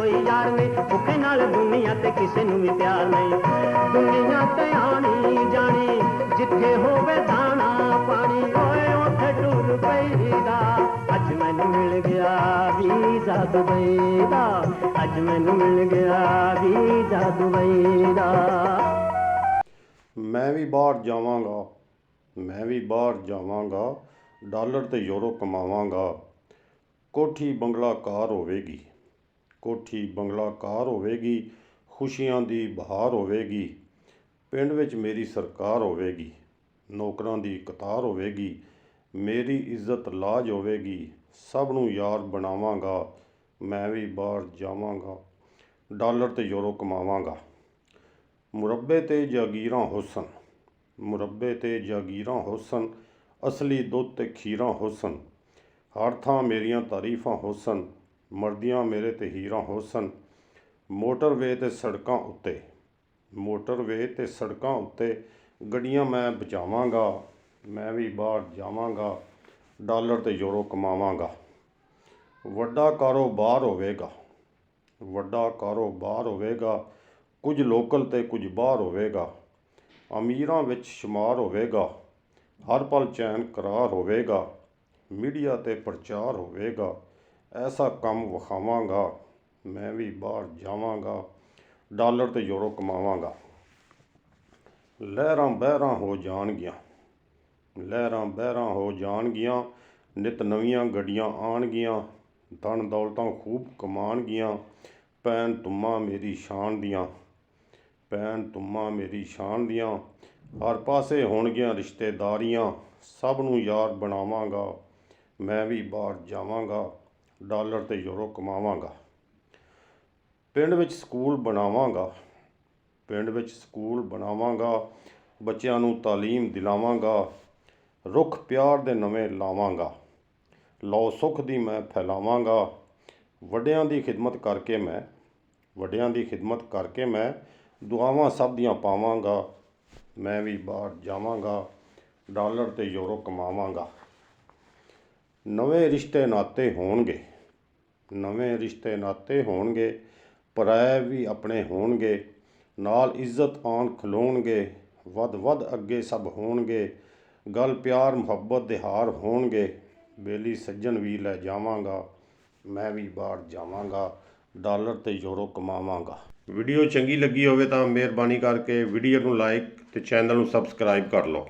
कोई यार नहीं, भुखे नाल दुनिया ते किसे नूं भी प्यार नहीं। दुनिया ते आनी जानी जिथे होवे दाना पानी, ओए उथे टुर पईदा। अज मैनू मिल गया वीज़ा दुबई दा, अज मैनू मिल गया वीज़ा दुबई दा। मैं भी बाहर जावांगा, मैं भी बाहर जावांगा, डॉलर ते यूरो कमावांगा। कोठी बंगला कार होवेगी, कोठी बंगला कार होवेगी, खुशियां दी बहार होवेगी। पिंड विच मेरी सरकार होवेगी, नौकरां दी कतार होवेगी। मेरी इज्जत लाज होवेगी, सब नूं यार बनावांगा। मैं भी बाहर जावांगा, डॉलर ते यूरो कमावांगा। मुरब्बे ते जागीरां हुसन, मुरब्बे ते जागीरां हुसन, असली दुध ते खीरां हुसन। हर थां मेरियां तारीफां हुसन, मरदियां मेरे ते हीरां हुसन। मोटरवे ते सड़कां उत्ते, मोटरवे ते सड़कां उत्ते गड्डियां मैं बचावांगा। मैं भी बाहर जावांगा, डॉलर ते यूरो कमावांगा। वड्डा कारोबार होवेगा, वड्डा कारोबार होवेगा, कुछ लोकल ते कुछ बाहर होवेगा। अमीरां विच शुमार होवेगा, हर पल चैन करार होवेगा। मीडिया ते प्रचार होवेगा, ऐसा कम विखावांगा। मैं भी बाहर जावांगा, डॉलर ते यूरो कमावांगा। लहरां बहरां हो जाणगियां, लहरां बहरां हो जाणगियां, नित नवीआं गड्डियां आणगियां। धन दौलतां खूब कमाणगियां, पैन तुम्मां मेरी शान दियां, पैन तुम्मां मेरी शान दियां। हर पासे होणगियां रिश्तेदारियां, सब नूं यार बनावांगा। मैं भी बाहर जावांगा, डॉलर ते यूरो कमावांगा। पिंड विच स्कूल बनावांगा, पिंड विच स्कूल बनावांगा, बच्चिआं नूं तालीम दिलावांगा। रुख प्यार दे नਵੇਂ लावांगा, लौ सुख दी मैं फैलावांगा। वड्डिआं दी खिदमत करके मैं, वड्डिआं दी खिदमत करके मैं दुआवां सब दियां पावांगा। मैं भी बाहर जावांगा, डॉलर ते यूरो कमावांगा। नਵੇਂ रिश्ते नाते होणगे, नਵੇਂ रिश्ते नाते होणगे, पराए भी अपने होणगे। नाल इज्जत आन खलोणगे, वध वध अगे सब होणगे। गल प्यार मुहब्बत दे हार होणगे, बेली सज्जन भी लै जावांगा। मैं भी बाहर जावांगा, डॉलर ते यूरो कमावांगा। वीडियो चंगी लगी होवे तां मेहरबानी करके वीडियो नूं लाइक ते चैनल नूं सबसक्राइब कर लो।